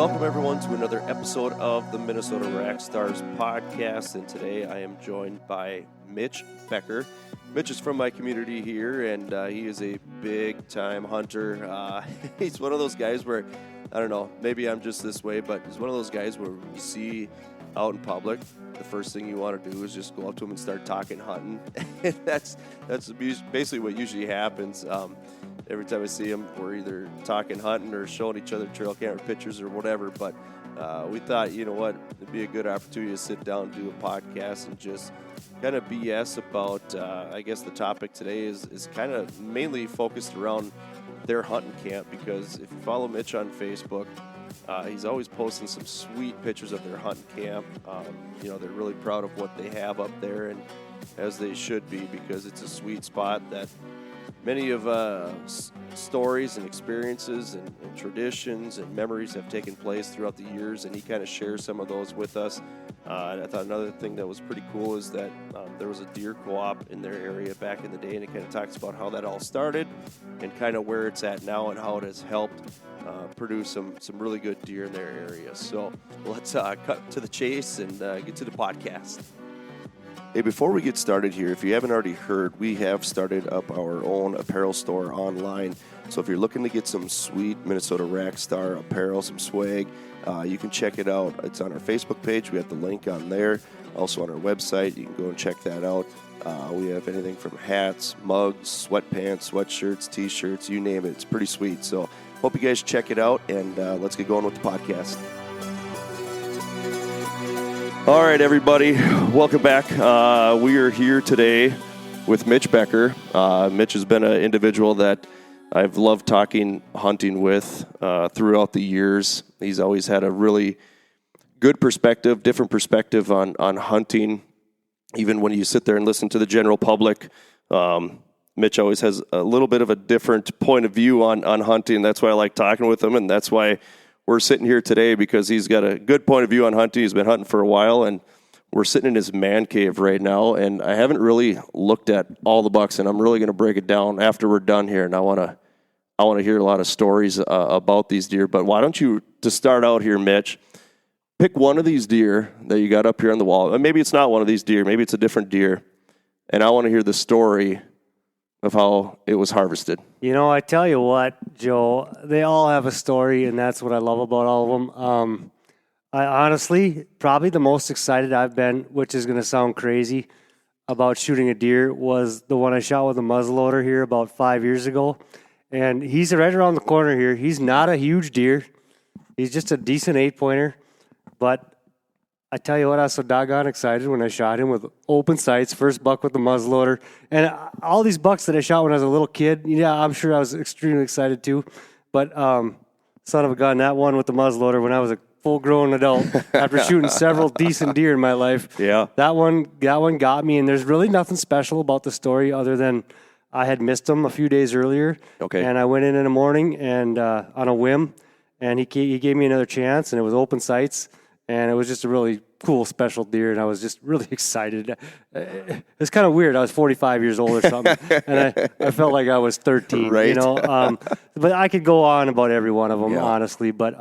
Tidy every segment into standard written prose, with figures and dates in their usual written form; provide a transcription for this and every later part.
Welcome, everyone, to another episode of the Minnesota Rack Stars podcast. And today I am joined by Mitch Becker. Mitch is from my community here, and he is a big-time hunter. He's one of those guys where, I don't know, maybe I'm just this way, but he's one of those guys where you see out in public, the first thing you want to do is just go up to him and start talking hunting. that's basically what usually happens. Every time I see him, we're either talking hunting or showing each other trail camera pictures or whatever. But we thought, you know what, it'd be a good opportunity to sit down and do a podcast and just kind of BS about, I guess the topic today is kind of mainly focused around their hunting camp, because if you follow Mitch on Facebook, he's always posting some sweet pictures of their hunting camp. They're really proud of what they have up there, and as they should be, because it's a sweet spot that many of stories and experiences and traditions and memories have taken place throughout the years, and he kind of shares some of those with us. And I thought another thing that was pretty cool is that there was a deer co-op in their area back in the day, and it kind of talks about how that all started and kind of where it's at now and how it has helped produce some really good deer in their area. So let's cut to the chase and get to the podcast. Hey, before we get started here, if you haven't already heard, we have started up our own apparel store online. So if you're looking to get some sweet Minnesota Rack Star apparel, some swag, you can check it out. It's on our Facebook page. We have the link on there. Also on our website, you can go and check that out. We have anything from hats, mugs, sweatpants, sweatshirts, T-shirts, you name it. It's pretty sweet. So hope you guys check it out, and let's get going with the podcast. All right, everybody, welcome back. We are here today with Mitch Becker. Mitch has been an individual that I've loved talking hunting with throughout the years. He's always had a really good perspective, different perspective on hunting. Even when you sit there and listen to the general public, Mitch always has a little bit of a different point of view on hunting. That's why I like talking with him, and that's why we're sitting here today, because he's got a good point of view on hunting. He's been hunting for a while, and we're sitting in his man cave right now, and I haven't really looked at all the bucks, and I'm really going to break it down after we're done here, and I want to hear a lot of stories about these deer. But why don't you, to start out here, Mitch, pick one of these deer that you got up here on the wall. Maybe it's not one of these deer. Maybe it's a different deer, and I want to hear the story of how it was harvested. You know, I tell you what, Joe, they all have a story, and that's what I love about all of them. I honestly, probably the most excited I've been, which is going to sound crazy, about shooting a deer was the one I shot with a muzzleloader here about 5 years ago. And he's right around the corner here. He's not a huge deer. He's just a decent 8-pointer. But I tell you what, I was so doggone excited when I shot him with open sights, first buck with the muzzleloader. And all these bucks that I shot when I was a little kid, yeah, I'm sure I was extremely excited too. But son of a gun, that one with the muzzleloader when I was a full-grown adult, after shooting several decent deer in my life, yeah, that one got me. And there's really nothing special about the story other than I had missed him a few days earlier. Okay. And I went in the morning and on a whim, and he gave me another chance, and it was open sights. And it was just a really cool, special deer, and I was just really excited. It's kind of weird. I was 45 years old or something, and I felt like I was 13, right. you know. But I could go on about every one of them, yeah, honestly. But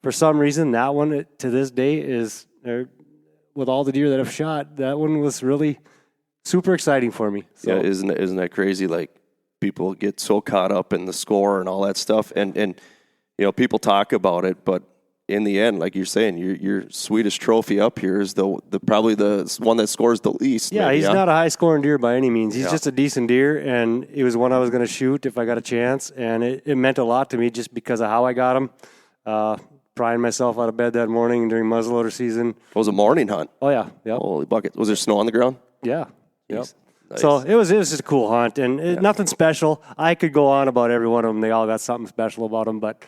for some reason, that one to this day is, with all the deer that I've shot, that one was really super exciting for me. So. Yeah, isn't that crazy? Like, people get so caught up in the score and all that stuff, and you know, people talk about it, but in the end, like you're saying, your sweetest trophy up here is the probably the one that scores the least. Yeah, maybe, he's not a high-scoring deer by any means. He's yeah, just a decent deer, and it was one I was going to shoot if I got a chance, and it meant a lot to me just because of how I got him. Prying myself out of bed that morning during muzzleloader season. It was a morning hunt. Oh, yeah. Yep. Holy bucket. Was there snow on the ground? Yeah. Yep. Nice. So it was just a cool hunt, and nothing special. I could go on about every one of them. They all got something special about them, but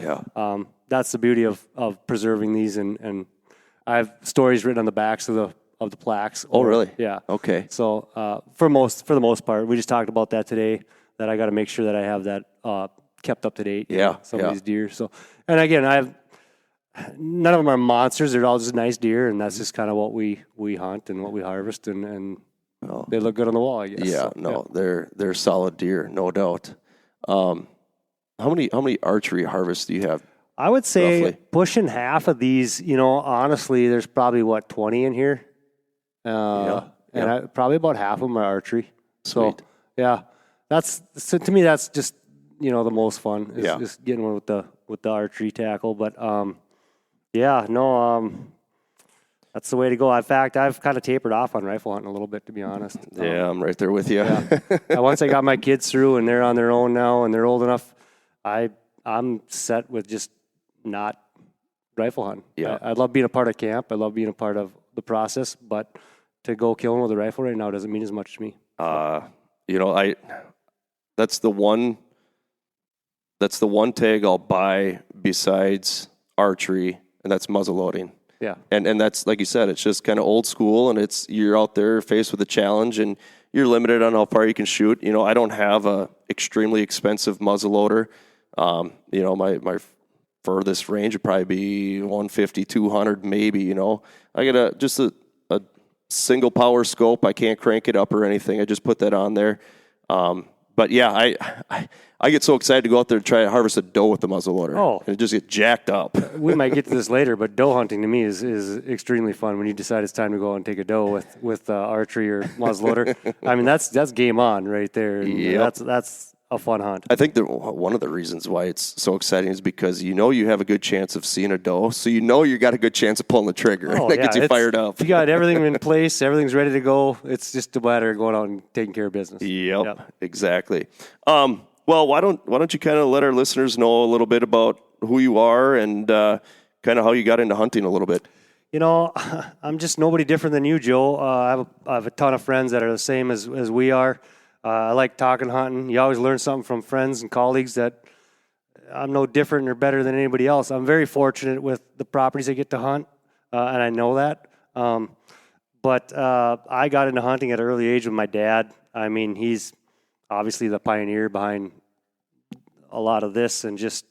that's the beauty of preserving these, and I have stories written on the backs of the plaques. Oh, really? Yeah. Okay. So for the most part, we just talked about that today, that I got to make sure that I have that kept up to date. Yeah. Some of these deer. So, and again, none of them are monsters. They're all just nice deer, and that's just kind of what we hunt and what we harvest, and they look good on the wall, I guess. Yeah, so, they're solid deer, no doubt. How many archery harvests do you have? I would say roughly? pushing half of these, honestly, there's probably 20 in here. And probably about half of them are archery. Sweet. So, yeah, to me, that's just, the most fun is Yeah. just getting one with the archery tackle. But, that's the way to go. In fact, I've kind of tapered off on rifle hunting a little bit, to be honest. Yeah, I'm right there with you. Once I got my kids through and they're on their own now and they're old enough, I'm set with just not rifle hunting. Yeah. I love being a part of camp. I love being a part of the process, but to go killing with a rifle right now doesn't mean as much to me. That's the one tag I'll buy besides archery, and that's muzzle loading. Yeah. And that's, like you said, it's just kind of old school, and you're out there faced with a challenge, and you're limited on how far you can shoot. I don't have a extremely expensive muzzle loader. My furthest range would probably be 150, 200 maybe, I get a single power scope. I can't crank it up or anything. I just put that on there. But yeah, I get so excited to go out there and try to harvest a doe with the muzzle loader. Oh. And it just get jacked up. We might get to this later, but doe hunting to me is extremely fun when you decide it's time to go out and take a doe with archery or muzzleloader. I mean, that's game on right there. Yep. That's a fun hunt. I think one of the reasons why it's so exciting is because you have a good chance of seeing a doe, so you got a good chance of pulling the trigger. Oh, that gets you fired up. You got everything in place, everything's ready to go. It's just a matter of going out and taking care of business. Yep. Exactly. Well, why don't you kind of let our listeners know a little bit about who you are and kind of how you got into hunting a little bit? I'm just nobody different than you, Joe. I have a ton of friends that are the same as we are. I like talking hunting. You always learn something from friends and colleagues that I'm no different or better than anybody else. I'm very fortunate with the properties I get to hunt, and I know that. But I got into hunting at an early age with my dad. I mean, he's obviously the pioneer behind a lot of this and just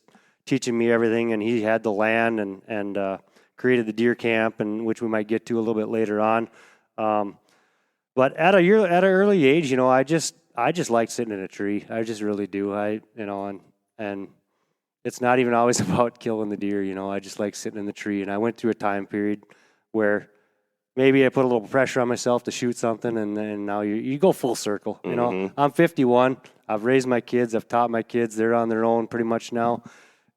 teaching me everything. And he had the land and created the deer camp, and which we might get to a little bit later on. But at an early age, I just like sitting in a tree. I just really do. And it's not even always about killing the deer. I just like sitting in the tree. And I went through a time period where maybe I put a little pressure on myself to shoot something, and then now you go full circle. Mm-hmm. I'm 51. I've raised my kids. I've taught my kids. They're on their own pretty much now.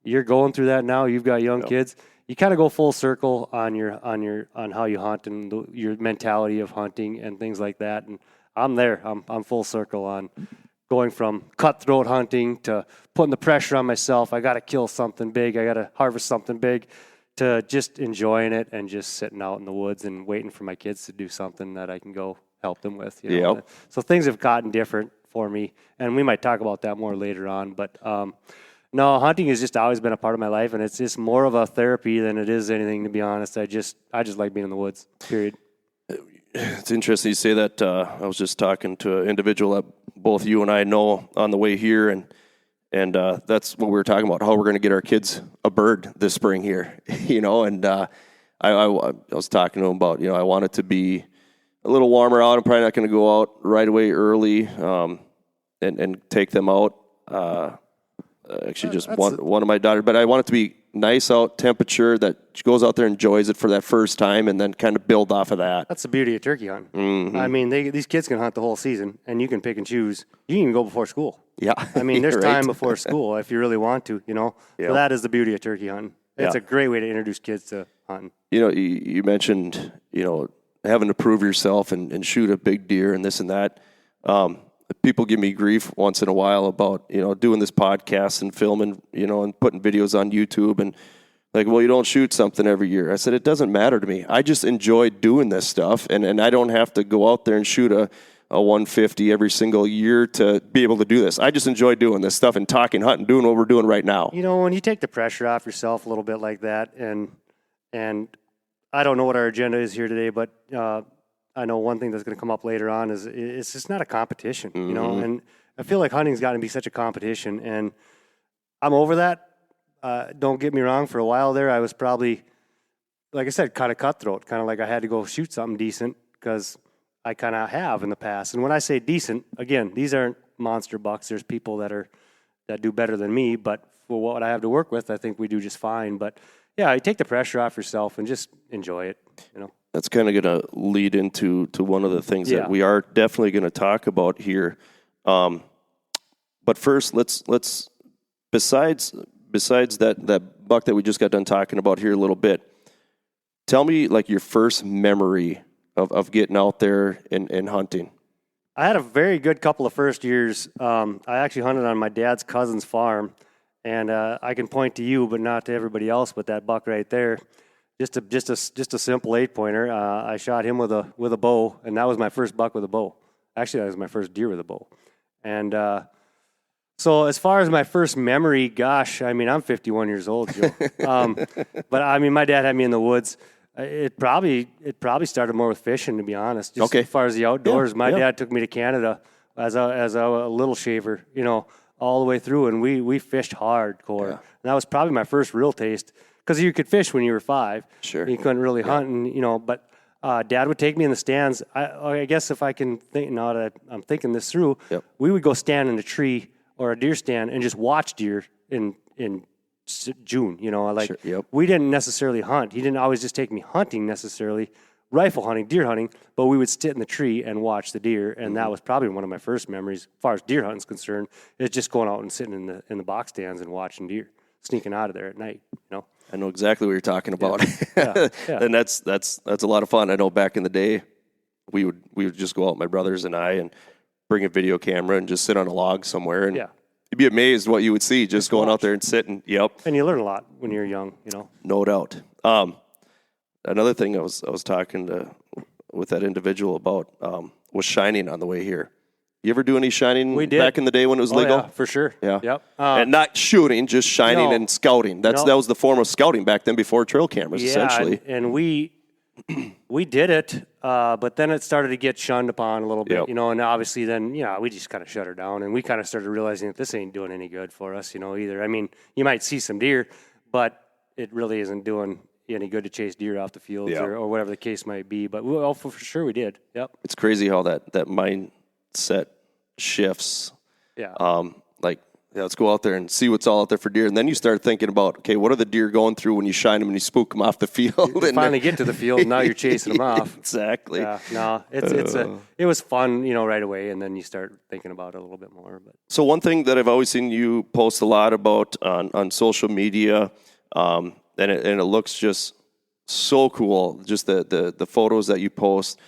You're going through that now. You've got young kids. You kind of go full circle on how you hunt and your mentality of hunting and things like that. And I'm there. I'm full circle on going from cutthroat hunting to putting the pressure on myself. I got to kill something big. I got to harvest something big, to just enjoying it and just sitting out in the woods and waiting for my kids to do something that I can go help them with. Yep. So things have gotten different for me, and we might talk about that more later on. But no, hunting has just always been a part of my life, and it's just more of a therapy than it is anything, to be honest. I just like being in the woods, period. It's interesting you say that. I was just talking to an individual that both you and I know on the way here, and that's what we were talking about, how we're going to get our kids a bird this spring here, and I was talking to him about, I want it to be a little warmer out. I'm probably not going to go out right away early and take them out. Actually, just one of my daughters, but I want it to be nice out temperature that she goes out there and enjoys it for that first time, and then kind of build off of that. That's the beauty of turkey hunting. Mm-hmm. I mean, these kids can hunt the whole season, and you can pick and choose. You can even go before school. Yeah, I mean, there's right. time before school if you really want to. Yep. So that is the beauty of turkey hunting. It's a great way to introduce kids to hunting. You mentioned having to prove yourself and shoot a big deer and this and that. People give me grief once in a while about, doing this podcast and filming, and putting videos on YouTube and like, well, you don't shoot something every year. I said, it doesn't matter to me. I just enjoy doing this stuff, and I don't have to go out there and shoot a 150 every single year to be able to do this. I just enjoy doing this stuff and talking, hunting, doing what we're doing right now. When you take the pressure off yourself a little bit like that, and I don't know what our agenda is here today, but I know one thing that's going to come up later on is it's just not a competition, Mm-hmm. and I feel like hunting's gotten to be such a competition, and I'm over that. Don't get me wrong, for a while there, I was probably, like I said, kind of cutthroat, kind of like I had to go shoot something decent because I kind of have in the past. And when I say decent, again, these aren't monster bucks. There's people that do better than me, but for what I have to work with, I think we do just fine. But yeah, you take the pressure off yourself and just enjoy it. That's kind of going to lead into one of the things that we are definitely going to talk about here. But first, let's besides that buck that we just got done talking about here a little bit, tell me like your first memory of getting out there and hunting. I had a very good couple of first years. I actually hunted on my dad's cousin's farm, and I can point to you, but not to everybody else. But that buck right there, just a simple 8-pointer. I shot him with a bow, and that was my first buck with a bow. Actually, that was my first deer with a bow. And so as far as my first memory, gosh, I mean, I'm 51 years old, Joe. But I mean, my dad had me in the woods. It probably started more with fishing, to be honest. Just as far as the outdoors, my dad took me to Canada as a little shaver, all the way through, and we fished hardcore. And that was probably my first real taste, because you could fish when you were 5. Sure. You couldn't really hunt, and but Dad would take me in the stands. I guess if I can think now that I'm thinking this through, we would go stand in a tree or a deer stand and just watch deer in June, we didn't necessarily hunt. He didn't always just take me hunting necessarily, rifle hunting, deer hunting, but we would sit in the tree and watch the deer, and that was probably one of my first memories, as far as deer hunting is concerned, is just going out and sitting in the box stands and watching deer, sneaking out of there at night, I know exactly what you're talking about. And that's a lot of fun. I know back in the day, we would just go out, my brothers and I, and bring a video camera and just sit on a log somewhere and you'd be amazed what you would see just going out there and sitting. And you learn a lot when you're young, No doubt. Another thing I was talking with that individual about was shining on the way here. You ever do any shining back in the day when it was legal? Yeah, for sure. Yeah. Yep. And not shooting, just shining and scouting. That was the form of scouting back then before trail cameras, essentially. And we did it, but then it started to get shunned upon a little bit, and obviously then, we just kind of shut her down, and we kind of started realizing that this ain't doing any good for us, either. I mean, you might see some deer, but it really isn't doing any good to chase deer off the fields or whatever the case might be. But for sure we did. Yep. It's crazy how that mindset shifts. Yeah. Let's go out there and see what's all out there for deer. And then you start thinking about, okay, what are the deer going through when you shine them and you spook them off the field? You finally get to the field, and now you're chasing them off. Exactly. Yeah, no, it was fun, right away, and then you start thinking about it a little bit more. But so one thing that I've always seen you post a lot about on social media, and it looks just so cool, just the photos that you post,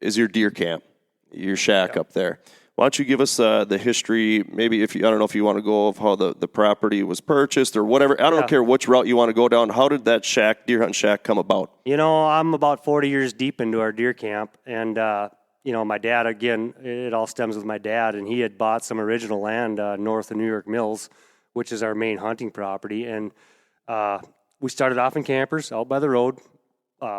is your deer camp, your shack up there. Why don't you give us the history, maybe I don't know if you want to go of how the property was purchased or whatever. I don't care which route you want to go down. How did that deer hunting shack come about? I'm about 40 years deep into our deer camp, and, my dad, again, it all stems with my dad, and he had bought some original land north of New York Mills, which is our main hunting property, and we started off in campers out by the road.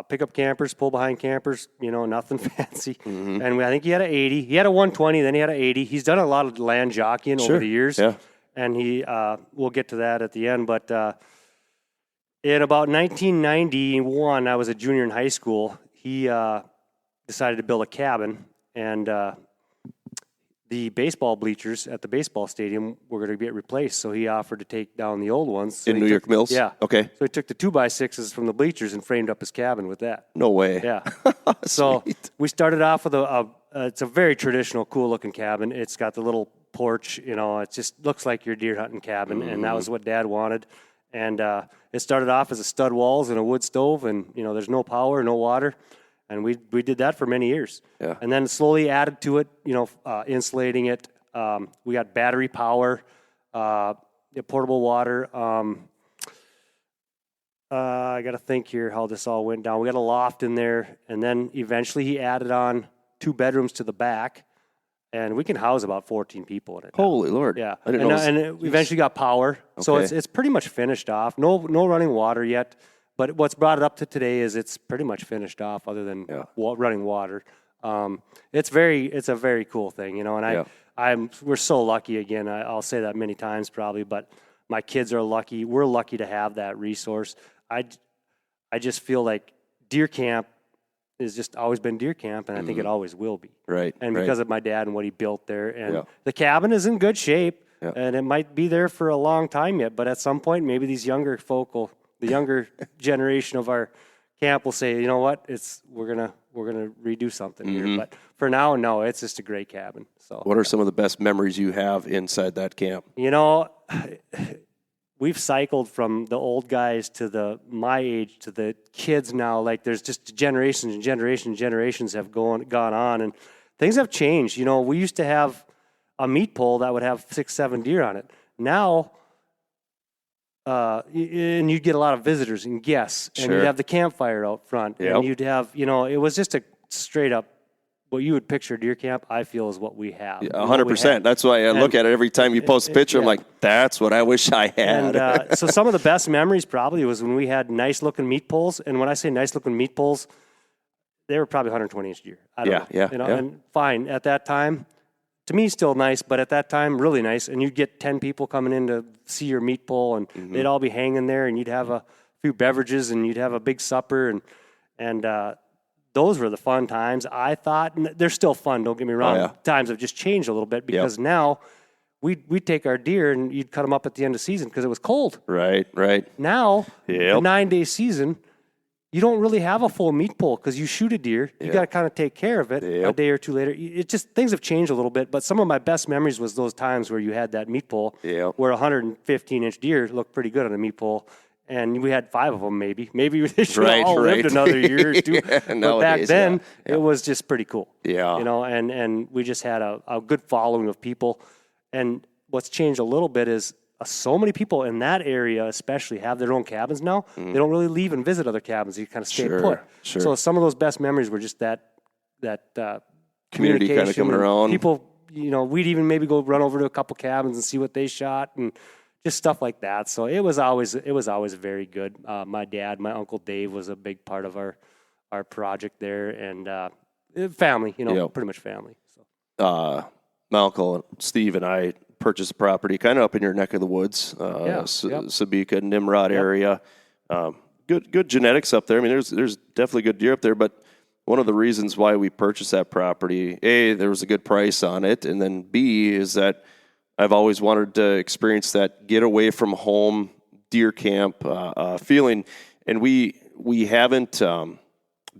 Pickup campers, pull behind campers, nothing fancy. Mm-hmm. And I think he had an 80. He had a 120, then he had an 80. He's done a lot of land jockeying over the years. Yeah. And we'll get to that at the end. But in about 1991, I was a junior in high school. He decided to build a cabin, and the baseball bleachers at the baseball stadium were going to get replaced, so he offered to take down the old ones. So in New York Mills? Yeah. Okay. So he took the 2x6s from the bleachers and framed up his cabin with that. No way. Yeah. So we started off with it's a very traditional, cool-looking cabin. It's got the little porch, it just looks like your deer hunting cabin, and that was what Dad wanted. And it started off as a stud walls and a wood stove, and, there's no power, no water. And we did that for many years. Yeah. And then slowly added to it, insulating it. We got battery power, portable water. I got to think here how this all went down. We got a loft in there. And then eventually he added on 2 bedrooms to the back. And we can house about 14 people in it. Holy Lord. Yeah. I didn't know. And it eventually got power. Okay. So it's pretty much finished off. No running water yet. But what's brought it up to today is it's pretty much finished off, other than running water. It's a very cool thing, and we're so lucky. Again, I'll say that many times probably, but my kids are lucky. We're lucky to have that resource. I just feel like deer camp has just always been deer camp, and I think it always will be. Right. And because of my dad and what he built there, and the cabin is in good shape. And it might be there for a long time yet, but at some point, maybe these younger the younger generation of our camp will say, you know what, we're gonna redo something here. But for now, no, it's just a great cabin. So, what are some of the best memories you have inside that camp? You know, we've cycled from the old guys to my age to the kids now. Like there's just generations and generations have gone on, and things have changed. You know, we used to have a meat pole that would have 6-7 deer on it. Now, and you'd get a lot of visitors and guests, and you'd have the campfire out front, and you'd have, you know, it was just a straight up what you would picture deer camp. I feel is what we have. 100%. That's why I look at it every time you post a picture. I'm like, that's what I wish I had. And so some of the best memories probably was when we had nice looking meat poles, and when I say nice looking meat poles, they were probably 120-inch deer. I don't know, you know, and fine at that time. To me, still nice, but at that time, really nice. And you'd get 10 people coming in to see your meat pole, and they'd all be hanging there, and you'd have a few beverages, and you'd have a big supper, and those were the fun times, I thought. And they're still fun, don't get me wrong. Times have just changed a little bit because now we'd take our deer, and you'd cut them up at the end of season because it was cold. Right. Now, the 9-day season, you don't really have a full meat pole because you shoot a deer. You got to kind of take care of it a day or two later. It just, things have changed a little bit, but some of my best memories was those times where you had that meat pole where a 115-inch deer looked pretty good on a meat pole, and we had 5 of them maybe. Maybe they should have all lived another year or two. But back then, it was just pretty cool. Yeah. You know, and we just had a good following of people. And what's changed a little bit is so many people in that area especially have their own cabins now. They don't really leave and visit other cabins. You kind of stay put. Sure. So some of those best memories were just that community kind of coming around. People, you know, we'd even maybe go run over to a couple cabins and see what they shot and just stuff like that. So it was always very good. My dad, my Uncle Dave was a big part of our project there, and family, you know, pretty much family. So my uncle Steve and I purchased a property kind of up in your neck of the woods, Sabika, Nimrod area. Good genetics up there. I mean, there's definitely good deer up there, but one of the reasons why we purchased that property, A, there was a good price on it, and then B, is that I've always wanted to experience that get away from home deer camp feeling, and we haven't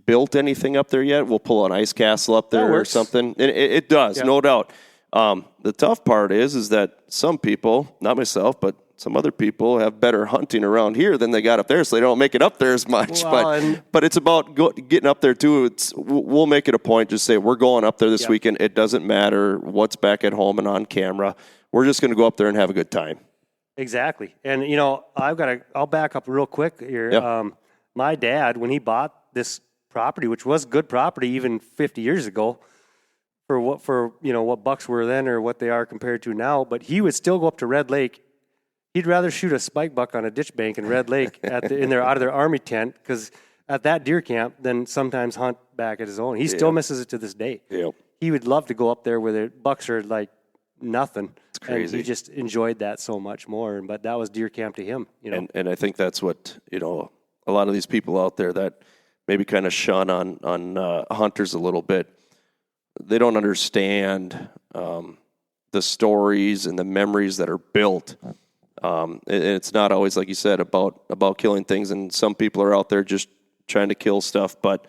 built anything up there yet. We'll pull an ice castle up there or something, and it does, no doubt. The tough part is that some people, not myself, but some other people have better hunting around here than they got up there, so they don't make it up there as much. Well, but it's about getting up there too. We'll make it a point, just say we're going up there this weekend. It doesn't matter what's back at home and on camera. We're just going to go up there and have a good time. Exactly. And, you know, I'll back up real quick here. Yep. My dad, when he bought this property, which was good property even 50 years ago, for you know what bucks were then or what they are compared to now, but he would still go up to Red Lake. He'd rather shoot a spike buck on a ditch bank in Red Lake out of their army tent, because at that deer camp, than sometimes hunt back at his own. He still misses it to this day. Yep. He would love to go up there where the bucks are like nothing. It's crazy. And he just enjoyed that so much more. But that was deer camp to him. You know, and I think that's what, you know, a lot of these people out there that maybe kind of shun on hunters a little bit. They don't understand the stories and the memories that are built. And it's not always, like you said, about killing things. And some people are out there just trying to kill stuff. But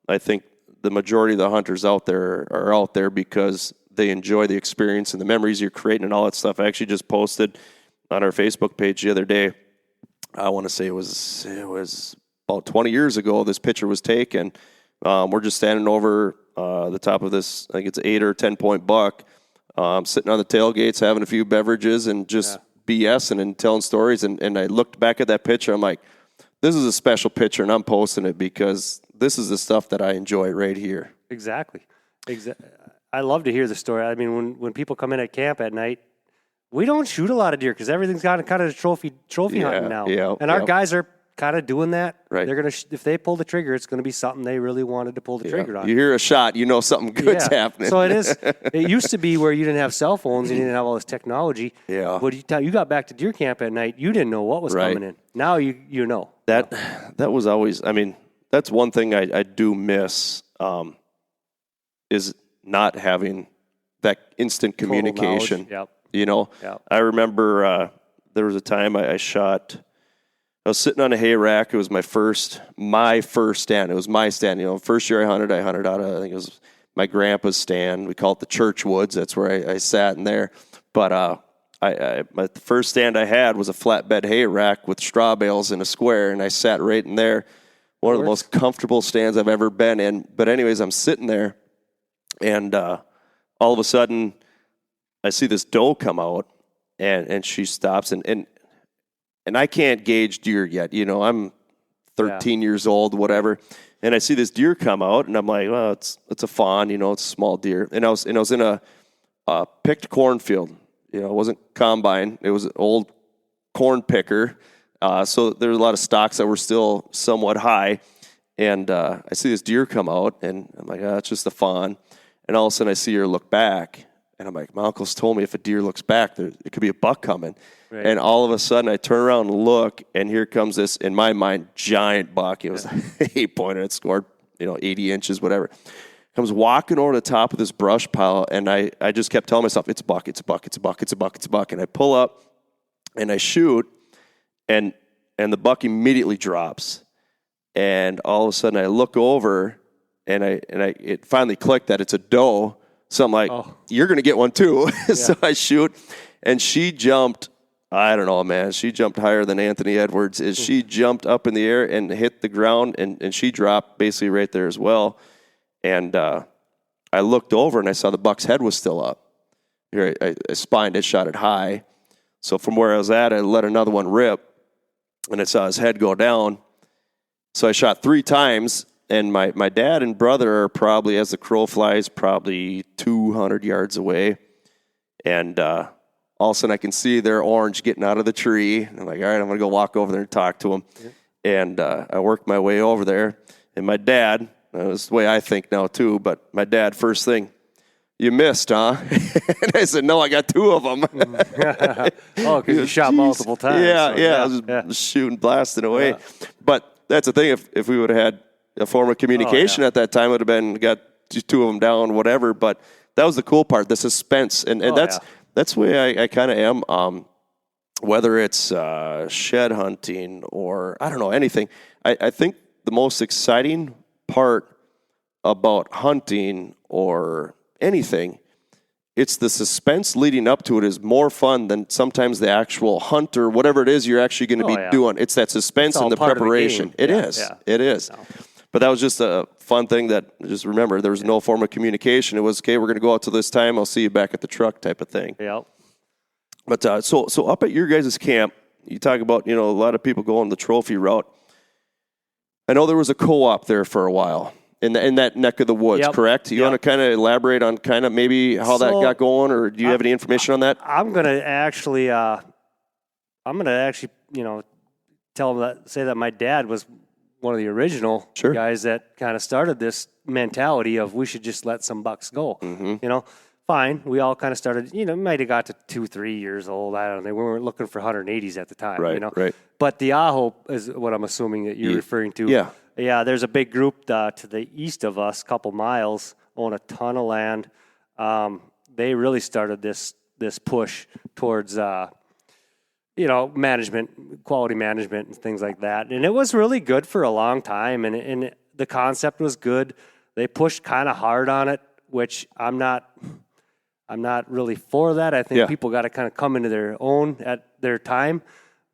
I think the majority of the hunters out there are out there because they enjoy the experience and the memories you're creating and all that stuff. I actually just posted on our Facebook page the other day. I want to say it was about 20 years ago. This picture was taken. We're just standing over the top of this, I think it's 8 or 10 point buck, sitting on the tailgates, having a few beverages and just BSing and telling stories. And I looked back at that picture. I'm like, this is a special picture, and I'm posting it because this is the stuff that I enjoy right here. Exactly. I love to hear the story. I mean, when people come in at camp at night, we don't shoot a lot of deer because everything's got kind of trophy hunting now. Yeah, and our guys are kind of doing that. Right. They're gonna if they pull the trigger, it's gonna be something they really wanted to pull the trigger on. You hear a shot, you know something good's happening. So it is. It used to be where you didn't have cell phones, and you didn't have all this technology. Yeah. But you got back to deer camp at night, you didn't know what was coming in. Now you know. That was always. I mean, that's one thing I do miss is not having that instant communication. Yep. You know, I remember there was a time I was sitting on a hay rack. It was my first stand. It was my stand. You know, first year I hunted out of, I think it was my grandpa's stand. We call it the church woods. That's where I sat in there. But the first stand I had was a flatbed hay rack with straw bales in a square, and I sat right in there. One of the most comfortable stands I've ever been in. But anyways, I'm sitting there, and all of a sudden, I see this doe come out, and she stops, and I can't gauge deer yet. You know, I'm 13 years old, whatever, and I see this deer come out, and I'm like, well, it's a fawn, you know, it's a small deer, and I was in a picked cornfield. You know, it wasn't combine; it was an old corn picker. So there were a lot of stocks that were still somewhat high, and I see this deer come out, and I'm like, it's just a fawn, and all of a sudden I see her look back. And I'm like, my uncle's told me if a deer looks back, it could be a buck coming. Right. And all of a sudden, I turn around and look, and here comes this, in my mind, giant buck. It was an 8-pointer. It scored, 80 inches, whatever. Comes walking over the top of this brush pile, and I just kept telling myself, it's a buck, it's a buck, it's a buck, it's a buck, it's a buck. And I pull up, and I shoot, and the buck immediately drops. And all of a sudden, I look over, and it finally clicked that it's a doe. So I'm like, you're going to get one too. So I shoot, and she jumped, I don't know, man. She jumped higher than Anthony Edwards. She jumped up in the air and hit the ground, and she dropped basically right there as well. And I looked over, and I saw the buck's head was still up. Here, I spined it, shot it high. So from where I was at, I let another one rip, and I saw his head go down. So I shot 3 times. And my dad and brother are probably, as the crow flies, probably 200 yards away. And all of a sudden I can see their orange getting out of the tree. And I'm like, all right, I'm going to go walk over there and talk to them. Yeah. And I worked my way over there. And my dad, that's the way I think now too, but my dad, first thing, you missed, huh? And I said, no, I got 2 of them. Because you shot multiple times. Yeah, I was just shooting, blasting away. Yeah. But that's the thing, if we would have had a form of communication at that time, would have been got 2 of them down, whatever. But that was the cool part, the suspense, and that's the way I kind of am. Whether it's shed hunting or I don't know anything, I think the most exciting part about hunting or anything, it's the suspense leading up to it is more fun than sometimes the actual hunt or whatever it is you're actually going to be doing. It's that suspense and the preparation. It is. No. But that was just a fun thing that, just remember, there was no form of communication. It was, okay, we're going to go out to this time. I'll see you back at the truck type of thing. Yeah. But so up at your guys' camp, you talk about, a lot of people go on the trophy route. I know there was a co-op there for a while in that neck of the woods, correct? You want to kind of elaborate on kind of maybe how that got going, or do you have any information on that? I'm going to actually, say that my dad was one of the original guys that kind of started this mentality of we should just let some bucks go. Mm-hmm. Fine. We all kind of started, might have got to 2-3 years old. I don't know. We weren't looking for 180s at the time, Right. But the Aho is what I'm assuming that you're referring to. Yeah. Yeah, there's a big group to the east of us, a couple miles, own a ton of land. They really started this push towards management, quality management and things like that. And it was really good for a long time. And the concept was good. They pushed kind of hard on it, which I'm not really for that. I think people got to kind of come into their own at their time.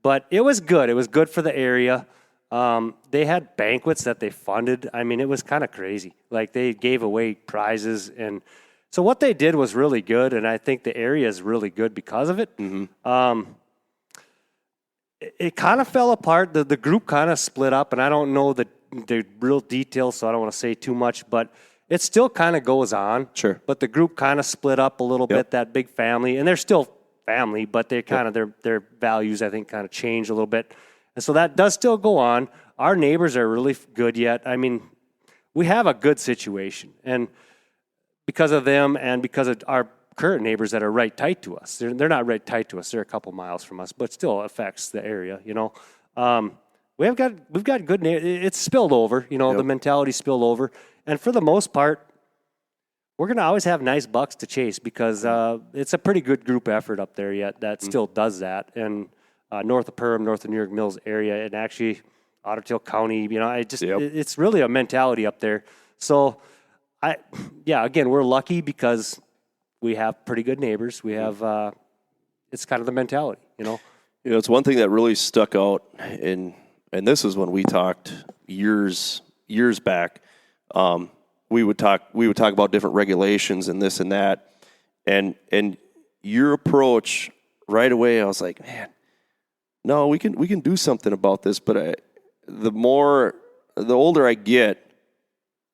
But it was good. It was good for the area. They had banquets that they funded. I mean, it was kind of crazy. Like, they gave away prizes. And so what they did was really good. And I think the area is really good because of it. Mm-hmm. It kind of fell apart. The group kind of split up, and I don't know the real details, so I don't want to say too much, but it still kind of goes on. Sure. But the group kind of split up a little bit, that big family, and they're still family, but they kind of, their values, I think, kind of changed a little bit. And so that does still go on. Our neighbors are really good yet. I mean, we have a good situation, and because of them and because of our current neighbors that are right tight to us. They're not right tight to us. They're a couple miles from us, but still affects the area, We've got good neighbors. It's spilled over, the mentality spilled over. And for the most part, we're going to always have nice bucks to chase because it's a pretty good group effort up there yet that still does that. And north of Perham, north of New York Mills area, and actually Otter Tail County, it's really a mentality up there. So, again, we're lucky because we have pretty good neighbors. We have, it's kind of the mentality, It's one thing that really stuck out, and this is when we talked years back. We would talk about different regulations and this and that, and your approach right away, I was like, man, no, we can do something about this. But the older I get,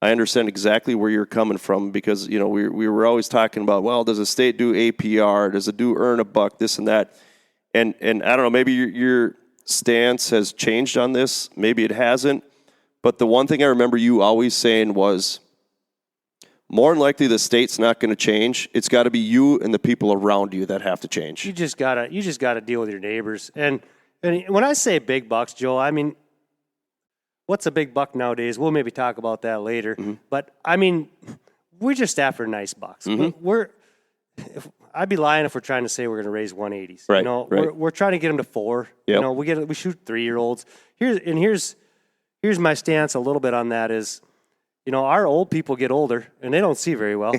I understand exactly where you're coming from because we were always talking about, well, does the state do APR? Does it do earn a buck? This and that, and I don't know, maybe your stance has changed on this, maybe it hasn't. But the one thing I remember you always saying was, more than likely the state's not going to change. It's got to be you and the people around you that have to change. You just gotta deal with your neighbors. And when I say big bucks, Joe, I mean, what's a big buck nowadays? We'll maybe talk about that later. Mm-hmm. But I mean, we're just after nice bucks. Mm-hmm. I'd be lying if we're trying to say we're going to raise 180s. Right. Right. We're trying to get them to 4. Yep. We shoot 3-year-olds. Here's my stance a little bit on that is, our old people get older and they don't see very well.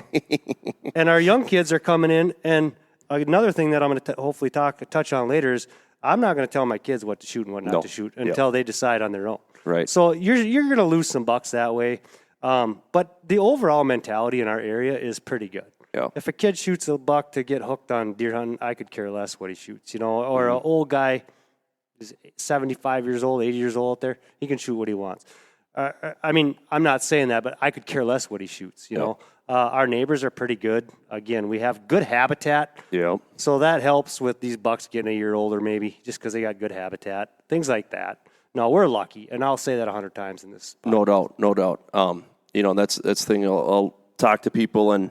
And our young kids are coming in. And another thing that I'm going to hopefully touch on later is I'm not going to tell my kids what to shoot and what not to shoot until they decide on their own. Right. So you're going to lose some bucks that way. But the overall mentality in our area is pretty good. Yeah. If a kid shoots a buck to get hooked on deer hunting, I could care less what he shoots, or an old guy is 75 years old, 80 years old out there, he can shoot what he wants. I mean, I'm not saying that, but I could care less what he shoots, Our neighbors are pretty good. Again, we have good habitat. Yeah. So that helps with these bucks getting a year older maybe just because they got good habitat, things like that. No, we're lucky, and I'll say that 100 times in this podcast. No doubt. That's the thing. I'll talk to people, and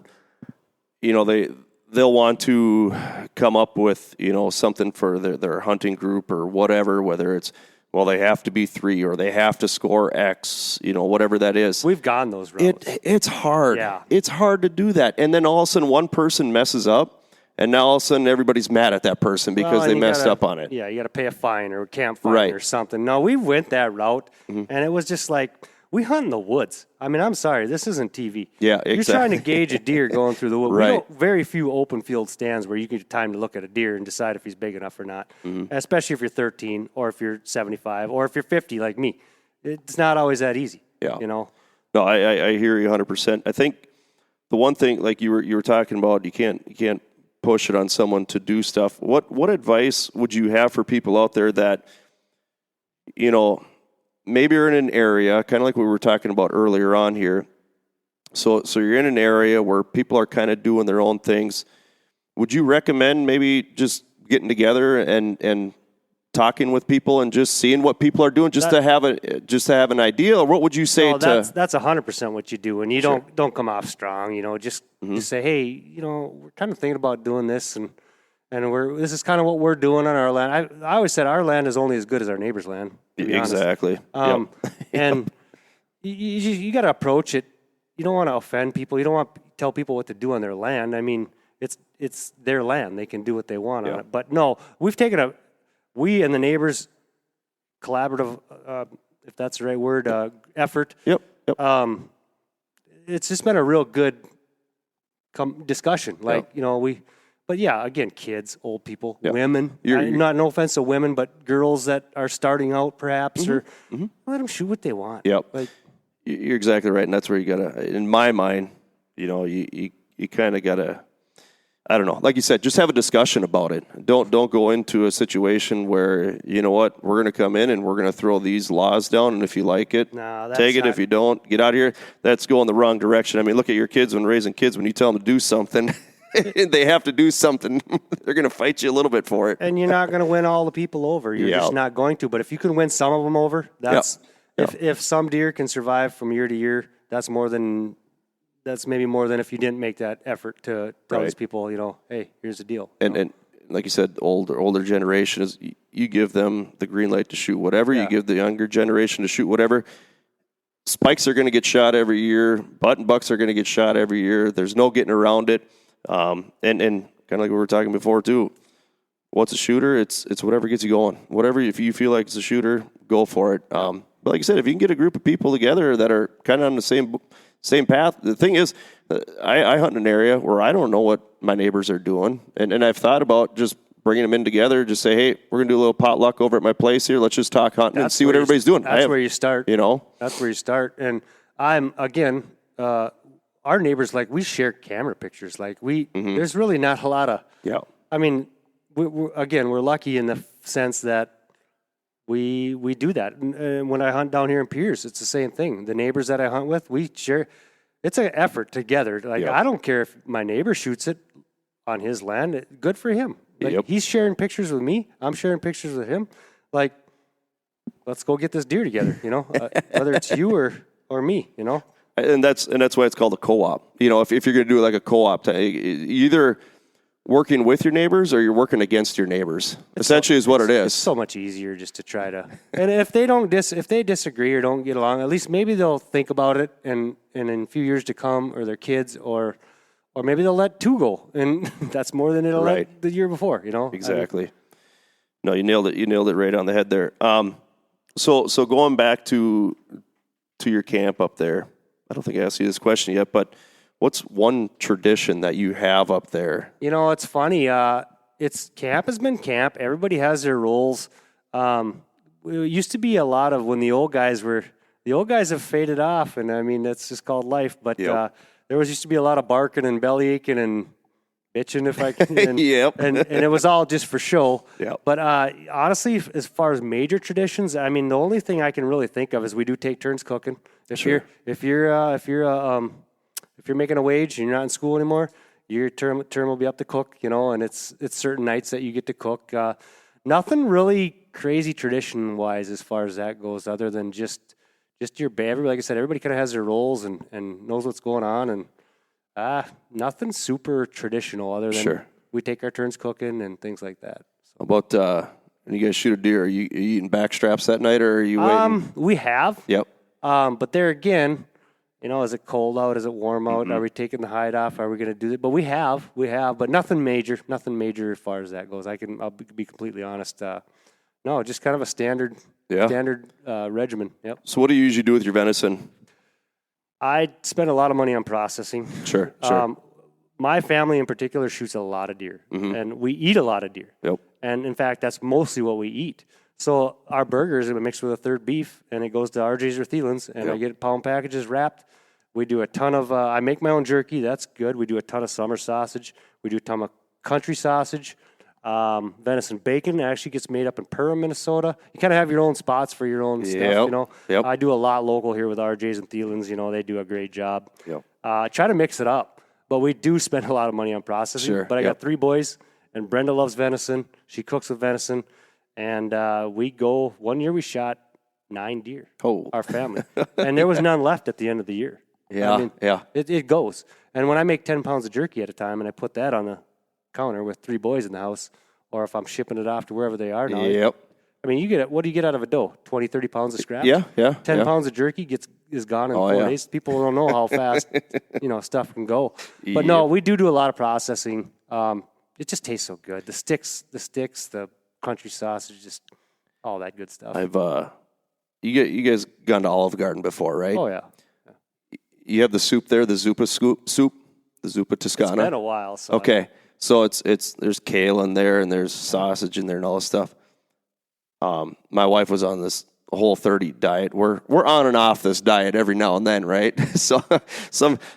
they'll want to come up with something for their hunting group or whatever, whether it's, well, they have to be 3 or they have to score X, whatever that is. We've gone those routes. It's hard. Yeah. It's hard to do that. And then all of a sudden one person messes up, and now all of a sudden everybody's mad at that person because they messed up on it. Yeah, you got to pay a fine or a camp fine or something. No, we went that route, and it was just like, we hunt in the woods. I mean, I'm sorry, this isn't TV. Yeah, exactly. You're trying to gauge a deer going through the woods. Right. We don't, very few open field stands where you get time to look at a deer and decide if he's big enough or not, especially if you're 13 or if you're 75 or if you're 50 like me. It's not always that easy. Yeah. No, I hear you 100%. I think the one thing, like you were talking about, you can't push it on someone to do stuff. What advice would you have for people out there that, maybe you're in an area, kind of like we were talking about earlier on here. So you're in an area where people are kind of doing their own things. Would you recommend maybe just getting together and talking with people and just seeing what people are doing, just to have an idea? Or what would you say that's 100% what you do, and you don't come off strong. Just say, hey, we're kind of thinking about doing this, and this is kind of what we're doing on our land. I always said our land is only as good as our neighbor's land. Exactly. And you got to approach it. You don't want to offend people. You don't want to tell people what to do on their land. I mean, it's their land. They can do what they want on it. But no, we've taken we and the neighbors collaborative, if that's the right word, effort. Yep. It's just been a real good discussion. But yeah, again, kids, old people, women. No offense to women, but girls that are starting out, perhaps, or let them shoot what they want. Yep. You're exactly right, and that's where you gotta. In my mind, you kind of gotta. I don't know. Like you said, just have a discussion about it. Don't go into a situation where we're going to come in and we're going to throw these laws down, and if you like it, take it. If you don't, get out of here. That's going the wrong direction. I mean, look at your kids when raising kids. When you tell them to do something. They have to do something. They're going to fight you a little bit for it. And you're not going to win all the people over. You're just not going to. But if you can win some of them over, if some deer can survive from year to year, that's maybe more than if you didn't make that effort to tell these people, hey, here's the deal. And like you said, older generation is you give them the green light to shoot whatever. You give the younger generation to shoot whatever. spikes are going to get shot every year. Button bucks are going to get shot every year. There's no getting around it. And kind of like we were talking before too. What's a shooter? It's whatever gets you going. Whatever, if you feel like it's a shooter, go for it. But like I said, if you can get a group of people together that are kind of on the same path. The thing is, I hunt in an area where I don't know what my neighbors are doing, and I've thought about just bringing them in together. Just say, hey, we're gonna do a little potluck over at my place here. Let's just talk hunting and see what everybody's doing. That's where you start. That's where you start. And I'm again, our neighbors, like, we share camera pictures. Like there's really not a lot of. Yeah. I mean, we're lucky in the sense that we do that. And when I hunt down here in Pierce, it's the same thing. The neighbors that I hunt with, we share. It's an effort together. Like, I don't care if my neighbor shoots it on his land. Good for him. Like, he's sharing pictures with me. I'm sharing pictures with him. Like, let's go get this deer together, whether it's you or me, And that's why it's called a co-op. If you're going to do like a co-op, either working with your neighbors or you're working against your neighbors. Essentially is what it is. It's so much easier just to try to. And if they disagree or don't get along, at least maybe they'll think about it and in a few years to come, or their kids, or maybe they'll let two go, and that's more than it'll let the year before. Exactly. No, you nailed it. You nailed it right on the head there. So going back to your camp up there, I don't think I asked you this question yet, but what's one tradition that you have up there? It's funny. Camp has been camp. Everybody has their roles. It used to be a lot of when the old guys have faded off, and I mean, that's just called life. But there used to be a lot of barking and belly aching and bitching, if I can. And, and it was all just for show. Yep. But honestly, as far as major traditions, I mean, the only thing I can really think of is we do take turns cooking. If you're making a wage and you're not in school anymore, your term will be up to cook, and it's certain nights that you get to cook. Nothing really crazy tradition-wise as far as that goes, other than just your everybody. Like I said, everybody kind of has their roles and knows what's going on, and nothing super traditional other than we take our turns cooking and things like that. So. How about when you guys shoot a deer? Are you eating back straps that night, or are you waiting? We have. Yep. But there again, is it cold out? Is it warm out? Mm-hmm. Are we taking the hide off? Are we going to do it? But we have, but nothing major as far as that goes. I'll be completely honest. No, just kind of a standard regimen. Yep. So what do you usually do with your venison? I spend a lot of money on processing. Sure. My family in particular shoots a lot of deer, and we eat a lot of deer. Yep. And in fact, that's mostly what we eat. So our burgers are mixed with a third beef, and it goes to RJ's or Thielen's, and I get pound packages wrapped. We do a ton of, I make my own jerky. That's good. We do a ton of summer sausage. We do a ton of country sausage. Venison bacon actually gets made up in Perham, Minnesota. You kind of have your own spots for your own stuff, Yep. I do a lot local here with RJ's and Thielen's. They do a great job. Yep. I try to mix it up, but we do spend a lot of money on processing. Sure. But I got 3 boys, and Brenda loves venison. She cooks with venison. And one year we shot 9 deer, our family. And there was none left at the end of the year. Yeah, It goes. And when I make 10 pounds of jerky at a time and I put that on the counter with 3 boys in the house, or if I'm shipping it off to wherever they are now. Yep. I mean, what do you get out of a doe? 20, 30 pounds of scraps? Yeah. 10 pounds of jerky is gone in 4 days. People don't know how fast, stuff can go. But no, we do a lot of processing. It just tastes so good. The sticks, the country sausage, just all that good stuff. You guys gone to Olive Garden before, right? Oh yeah. You have the soup there, the Zuppa soup, the Zuppa Toscana. It's been a while. So okay, so it's there's kale in there and there's sausage in there and all this stuff. My wife was on this Whole30 diet. We're on and off this diet every now and then, right? So